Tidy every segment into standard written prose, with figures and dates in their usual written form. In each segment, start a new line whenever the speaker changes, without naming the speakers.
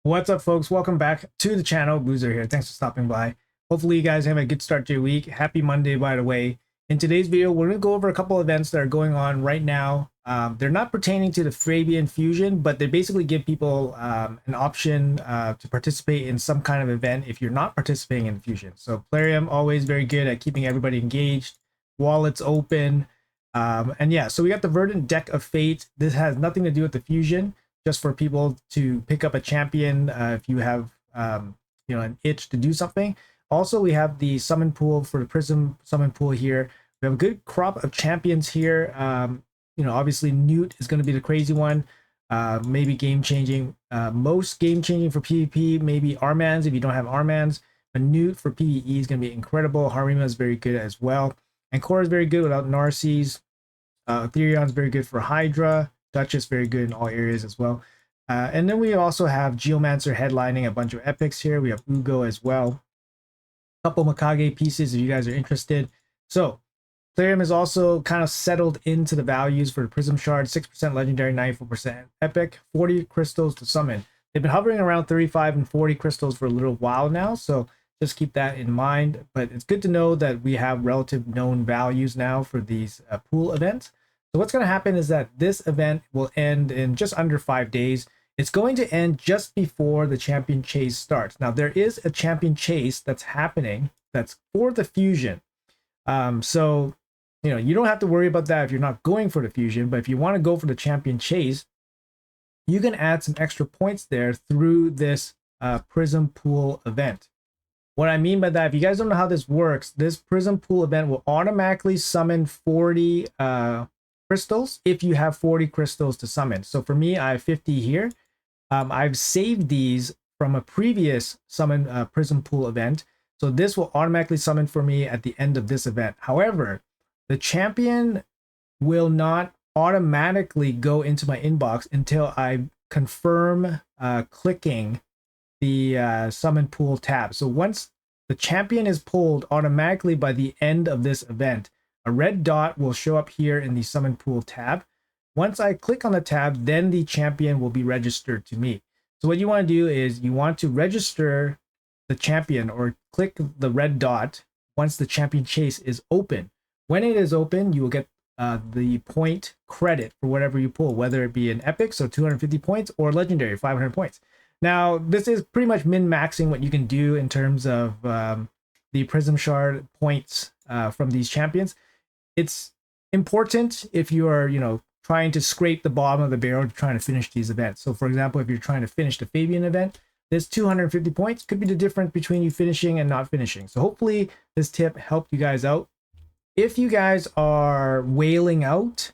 What's up, folks? Welcome back to the channel. Boozer here. Thanks for stopping by. Hopefully you guys have a good start to your week. Happy Monday, by the way. In today's video, we're going to go over a couple of events that are going on right now. They're not pertaining to the Fabian Fusion, but they basically give people an option to participate in some kind of event if you're not participating in the Fusion. So Plarium, always very good at keeping everybody engaged. Wallets open. And yeah, so we got the Verdant Deck of Fate. This has nothing to do with the Fusion, just for people to pick up a champion if you have an itch to do something. Also, we have the summon pool for the Prism summon pool here. We have a good crop of champions here. Obviously Newt is going to be the crazy one. Maybe game changing. Most game changing for PvP, maybe Armans if you don't have Armans. But Newt for PvE is going to be incredible. Harima is very good as well. And Core is very good without Narcies. Ethereon is very good for Hydra. Duchess very good in all areas as well. And then we also have Geomancer headlining a bunch of epics here. We have Ugo as well. A couple Mikage pieces if you guys are interested. So Plarium is also kind of settled into the values for the Prism Shard. 6% Legendary, 94% Epic, 40 crystals to summon. They've been hovering around 35 and 40 crystals for a little while now, so just keep that in mind. But it's good to know that we have relative known values now for these pool events. So what's going to happen is that this event will end in just under 5 days. It's going to end just before the champion chase starts. Now, there is a champion chase that's happening that's for the Fusion. So, you don't have to worry about that if you're not going for the Fusion. But if you want to go for the champion chase, you can add some extra points there through this Prism Pool event. What I mean by that, if you guys don't know how this works, this Prism Pool event will automatically summon 40 crystals if you have 40 crystals to summon. So for me, I have 50 here. I've saved these from a previous summon Prism Pool event. So this will automatically summon for me at the end of this event. However, the champion will not automatically go into my inbox until I confirm clicking the summon pool tab. So once the champion is pulled automatically by the end of this event, a red dot will show up here in the summon pool tab. Once I click on the tab, then the champion will be registered to me. So what you want to do is you want to register the champion or click the red dot once the champion chase is open. When it is open, you will get the point credit for whatever you pull, whether it be an epic, so 250 points, or legendary, 500 points. Now, this is pretty much min-maxing what you can do in terms of the Prism Shard points from these champions. It's important if you are, trying to scrape the bottom of the barrel trying to finish these events. So, for example, if you're trying to finish the Fabian event, this 250 points could be the difference between you finishing and not finishing. So hopefully this tip helped you guys out. If you guys are wailing out,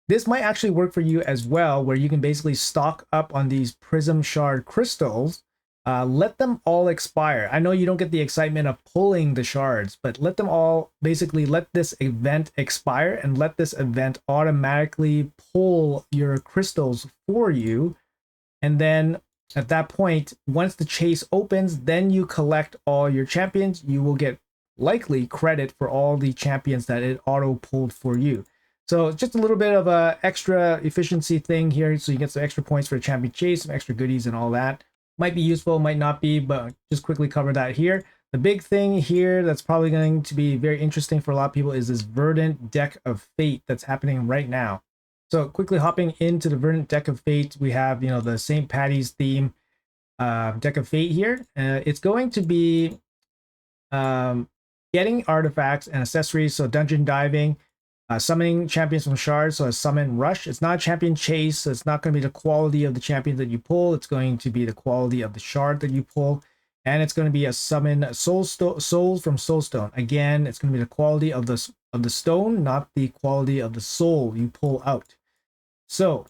this might actually work for you as well, where you can basically stock up on these Prism Shard crystals. Let them all expire. I know you don't get the excitement of pulling the shards, but let them all basically let this event expire and let this event automatically pull your crystals for you. And then at that point, once the chase opens, then you collect all your champions. You will get likely credit for all the champions that it auto pulled for you. So just a little bit of a extra efficiency thing here. So you get some extra points for a champion chase, some extra goodies and all that. Might be useful, might not be, but just quickly cover that here. The big thing here that's probably going to be very interesting for a lot of people is this Verdant Deck of Fate that's happening right now. So quickly hopping into the Verdant Deck of Fate, we have, the St. Patty's theme Deck of Fate here. It's going to be getting artifacts and accessories, so dungeon diving, summoning champions from shards, so a summon rush. It's not a champion chase, so it's not going to be the quality of the champions that you pull. It's going to be the quality of the shard that you pull, and it's going to be a summon souls from soulstone. Again, it's going to be the quality of the stone, not the quality of the soul you pull out. So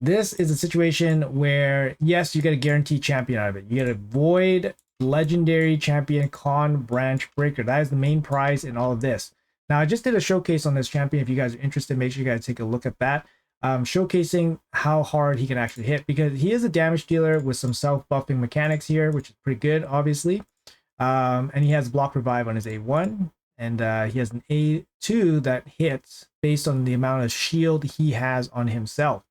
this is a situation where, yes, you get a guaranteed champion out of it. You get a void legendary champion, Kawn Branchbreaker. That is the main prize in all of this. Now, I just did a showcase on this champion. If you guys are interested, make sure you guys take a look at that. Showcasing how hard he can actually hit, because he is a damage dealer with some self-buffing mechanics here, which is pretty good, obviously. And he has block revive on his A1, and he has an A2 that hits based on the amount of shield he has on himself.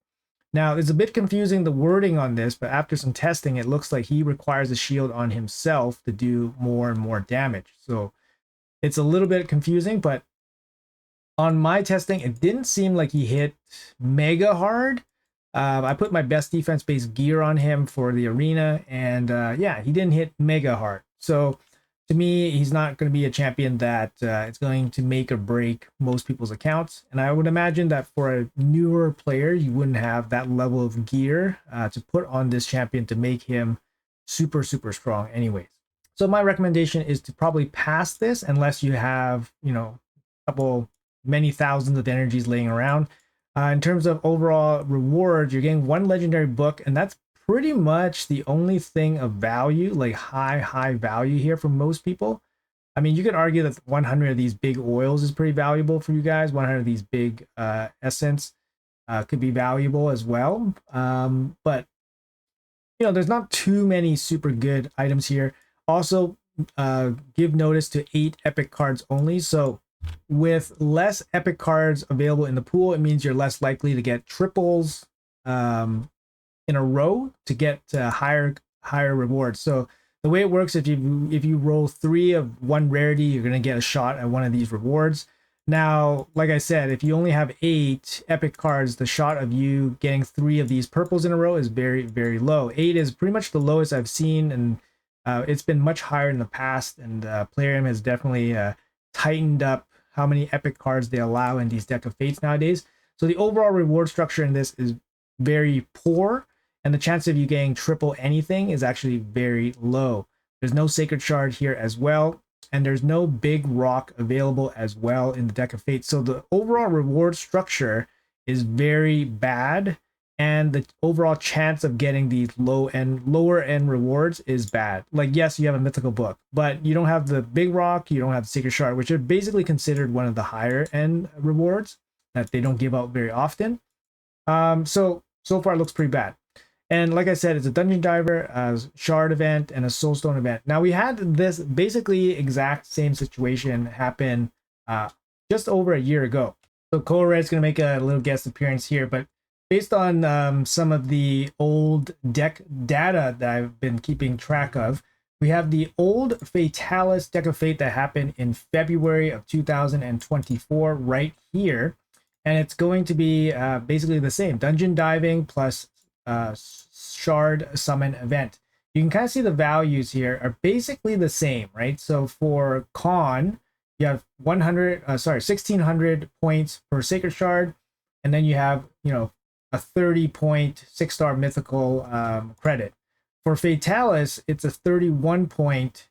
Now, it's a bit confusing, the wording on this, but after some testing, it looks like he requires a shield on himself to do more and more damage. So it's a little bit confusing, but on my testing, it didn't seem like he hit mega hard. I put my best defense-based gear on him for the arena, and yeah, he didn't hit mega hard. So to me, he's not going to be a champion that it's going to make or break most people's accounts. And I would imagine that for a newer player, you wouldn't have that level of gear to put on this champion to make him super, super strong anyways. So my recommendation is to probably pass this unless you have, you know, a couple, many thousands of energies laying around. In terms of overall rewards, you're getting one legendary book, and that's pretty much the only thing of value, like high value here for most people. I mean, you could argue that 100 of these big oils is pretty valuable for you guys. 100 of these big essence could be valuable as well. But, you know, there's not too many super good items here. Also, give notice to 8 epic cards only. So with less epic cards available in the pool, it means you're less likely to get triples in a row to get higher rewards. So the way it works, if you roll 3 of one rarity, you're gonna get a shot at one of these rewards. Now, like I said, if you only have 8 epic cards, the shot of you getting 3 of these purples in a row is very, very low. 8 is pretty much the lowest I've seen, and it's been much higher in the past. And Plarium has definitely tightened up how many epic cards they allow in these deck of fates nowadays. So the overall reward structure in this is very poor, and the chance of you getting triple anything is actually very low. There's no sacred shard here as well, and there's no big rock available as well in the deck of fate. So the overall reward structure is very bad, and the overall chance of getting these lower end rewards is bad. Like, yes, you have a mythical book, but you don't have the big rock, you don't have the sacred shard, which are basically considered one of the higher end rewards that they don't give out very often. So far it looks pretty bad. And like I said, it's a dungeon diver, a shard event, and a soulstone event. Now, we had this basically exact same situation happen just over a year ago. So Color Red's going to make a little guest appearance here, but based on some of the old deck data that I've been keeping track of, we have the old Fatalis deck of fate that happened in February of 2024 right here. And it's going to be basically the same dungeon diving plus shard summon event. You can kind of see the values here are basically the same, right? So for Kawn, you have 1600 points per sacred shard, and then you have, you know, a 30-point 6-star mythical credit. For Fatalis, it's a 31-point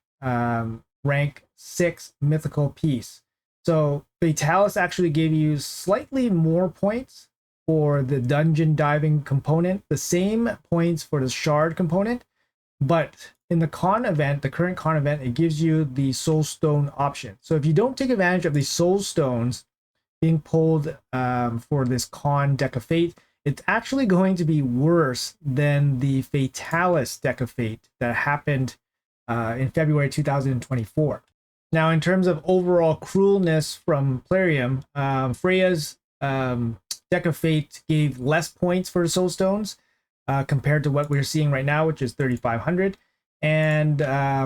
rank 6 mythical piece. So Fatalis actually gave you slightly more points for the dungeon diving component, the same points for the shard component, but in the Kawn event, the current Kawn event, it gives you the soul stone option. So if you don't take advantage of the soul stones being pulled for this Kawn deck of fate, it's actually going to be worse than the Fatalis deck of fate that happened in February 2024. Now, in terms of overall cruelness from Plarium, Freya's deck of fate gave less points for the soul stones compared to what we're seeing right now, which is 3,500. And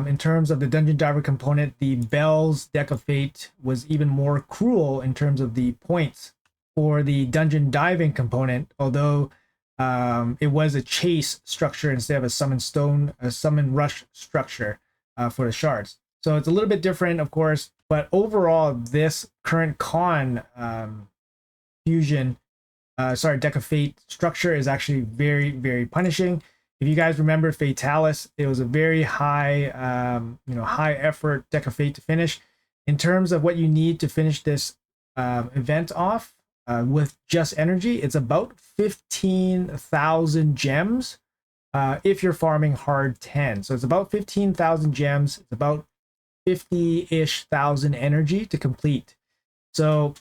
in terms of the dungeon diver component, the Bell's deck of fate was even more cruel in terms of the points for the dungeon diving component, although it was a chase structure instead of a summon rush structure for the shards. So it's a little bit different, of course, but overall, this current Kawn deck of fate structure is actually very, very punishing. If you guys remember Fatalis, it was a very high, high effort deck of fate to finish. In terms of what you need to finish this event off with just energy, it's about 15,000 gems if you're farming hard 10. So it's about 15,000 gems. It's about 50-ish thousand energy to complete. So,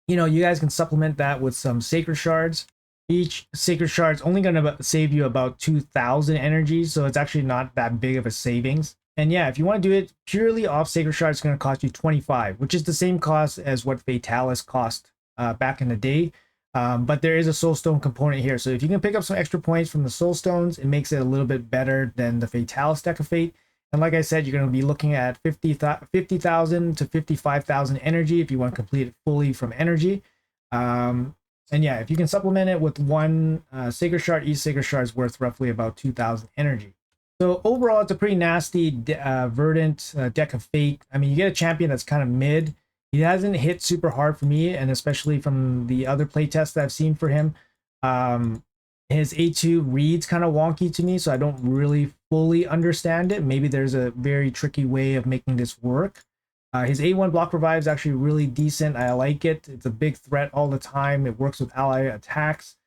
you know, you guys can supplement that with some sacred shards. Each sacred shard is only going to save you about 2,000 energy, so it's actually not that big of a savings. And yeah, if you want to do it purely off sacred shards, it's going to cost you 25, which is the same cost as what Fatalis cost back in the day. But there is a soul stone component here. So if you can pick up some extra points from the soul stones, it makes it a little bit better than the Fatalis deck of fate. And like I said, you're going to be looking at 50,000 to 55,000 energy if you want to complete it fully from energy. And yeah, if you can supplement it with one Sacred Shard, each Sacred Shard is worth roughly about 2,000 energy. So overall, it's a pretty nasty Verdant deck of fate. I mean, you get a champion that's kind of mid. He hasn't hit super hard for me, and especially from the other playtests that I've seen for him. His A2 reads kind of wonky to me, so I don't really fully understand it. Maybe there's a very tricky way of making this work. His A1 block revive is actually really decent. I like it. It's a big threat all the time. It works with ally attacks.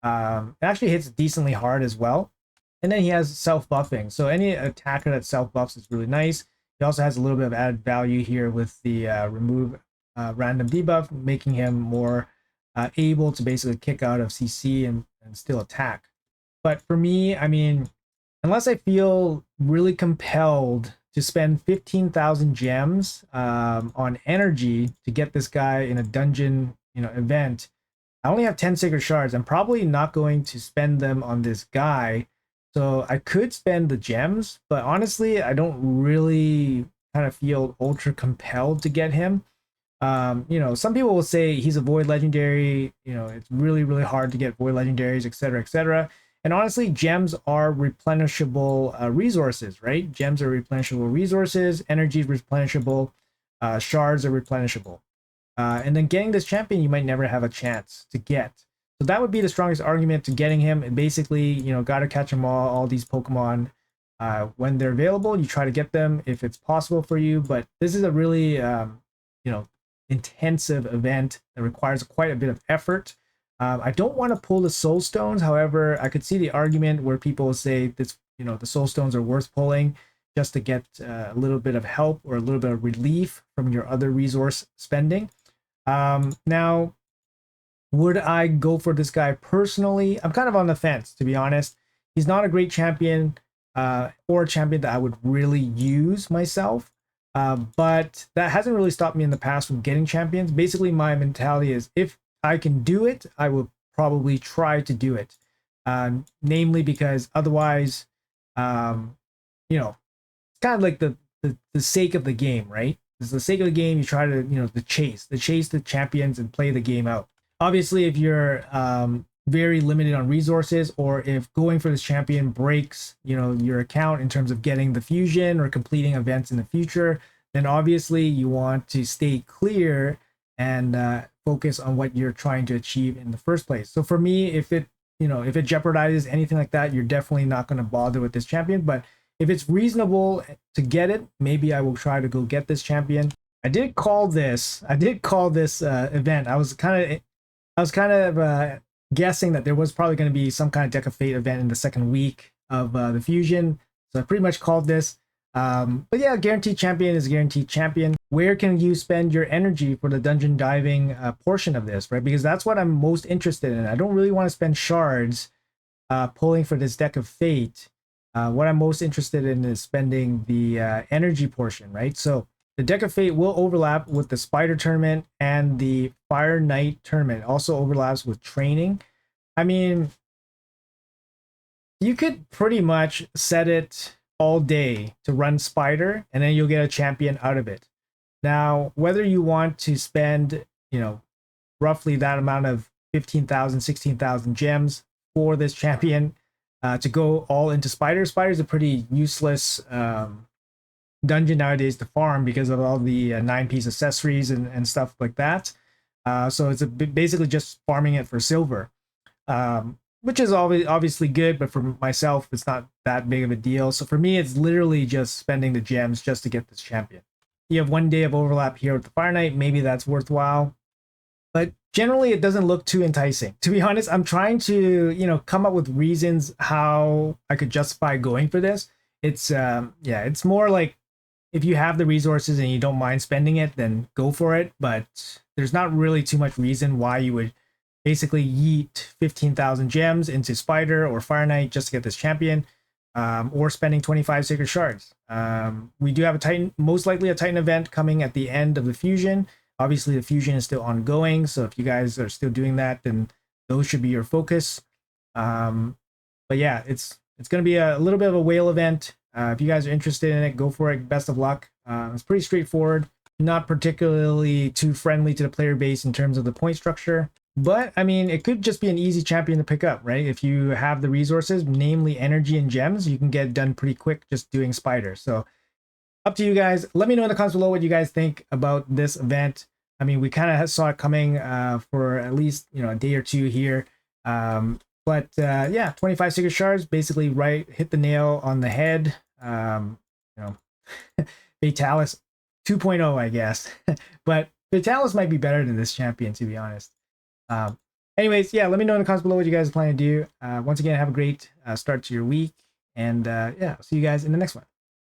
It actually hits decently hard as well. And then he has self-buffing. So any attacker that self-buffs is really nice. He also has a little bit of added value here with the remove random debuff, making him more able to basically kick out of CC and still attack. But for me, I mean, unless I feel really compelled to spend 15,000 gems on energy to get this guy in a dungeon, event, I only have 10 Sacred Shards. I'm probably not going to spend them on this guy. So I could spend the gems, but honestly, I don't really kind of feel ultra compelled to get him. Some people will say he's a void legendary. It's really, really hard to get void legendaries, etc., etc. And honestly, gems are replenishable resources, right? Gems are replenishable resources. Energy is replenishable. Shards are replenishable. And then getting this champion, you might never have a chance to get. So that would be the strongest argument to getting him. And basically, gotta catch them all these Pokemon when they're available. You try to get them if it's possible for you. But this is a really, intensive event that requires quite a bit of effort. I don't want to pull the soul stones. However, I could see the argument where people say this, the soul stones are worth pulling just to get a little bit of help or a little bit of relief from your other resource spending. Now, would I go for this guy personally? I'm kind of on the fence, to be honest. He's not a great champion or a champion that I would really use myself. But that hasn't really stopped me in the past from getting champions. Basically, my mentality is if I can do it, I will probably try to do it. Namely because otherwise, it's kind of like the sake of the game, right? It's the sake of the game. You try to, the chase the champions and play the game out. Obviously, if you're very limited on resources, or if going for this champion breaks, your account in terms of getting the fusion or completing events in the future, then obviously you want to stay clear and focus on what you're trying to achieve in the first place. So for me, if it jeopardizes anything like that, you're definitely not going to bother with this champion. But if it's reasonable to get it, maybe I will try to go get this champion. I did call this event. I was kind of guessing that there was probably going to be some kind of Deck of Fate event in the second week of the fusion. So I pretty much called this. But yeah, guaranteed champion is guaranteed champion. Where can you spend your energy for the dungeon diving portion of this, right? Because that's what I'm most interested in. I don't really want to spend shards pulling for this Deck of Fate. What I'm most interested in is spending the energy portion, right? So the Deck of Fate will overlap with the Spider Tournament and the Fire Knight Tournament. It also overlaps with training. I mean, you could pretty much set it all day to run Spider, and then you'll get a champion out of it. Now, whether you want to spend, roughly that amount of 15,000, 16,000 gems for this champion to go all into Spider. Spider is a pretty useless dungeon nowadays to farm because of all the 9-piece accessories and stuff like that. So it's basically just farming it for silver, which is obviously good, but for myself, it's not that big of a deal. So for me, it's literally just spending the gems just to get this champion. You have 1 day of overlap here with the Fire Knight. Maybe that's worthwhile. But generally, it doesn't look too enticing. To be honest, I'm trying to, come up with reasons how I could justify going for this. It's, it's more like if you have the resources and you don't mind spending it, then go for it. But there's not really too much reason why you would basically yeet 15,000 gems into Spider or Fire Knight just to get this champion, or spending 25 Sacred Shards. We do have a Titan, most likely a Titan event coming at the end of the fusion. Obviously, the fusion is still ongoing, so if you guys are still doing that, then those should be your focus. But yeah, it's going to be a little bit of a whale event. If you guys are interested in it, go for it. Best of luck. It's pretty straightforward, not particularly too friendly to the player base in terms of the point structure. But I mean, it could just be an easy champion to pick up, right? If you have the resources, namely energy and gems, you can get it done pretty quick just doing spiders. So up to you guys. Let me know in the comments below what you guys think about this event. I mean, we kind of saw it coming for at least, you know, a day or two here. Yeah, 25 secret shards, basically hit the nail on the head. You know, Fatalis 2.0, I guess. But Fatalis might be better than this champion, to be honest. Anyways, yeah, let me know in the comments below what you guys are planning to do. Once again, have a great start to your week. And yeah, I'll see you guys in the next one.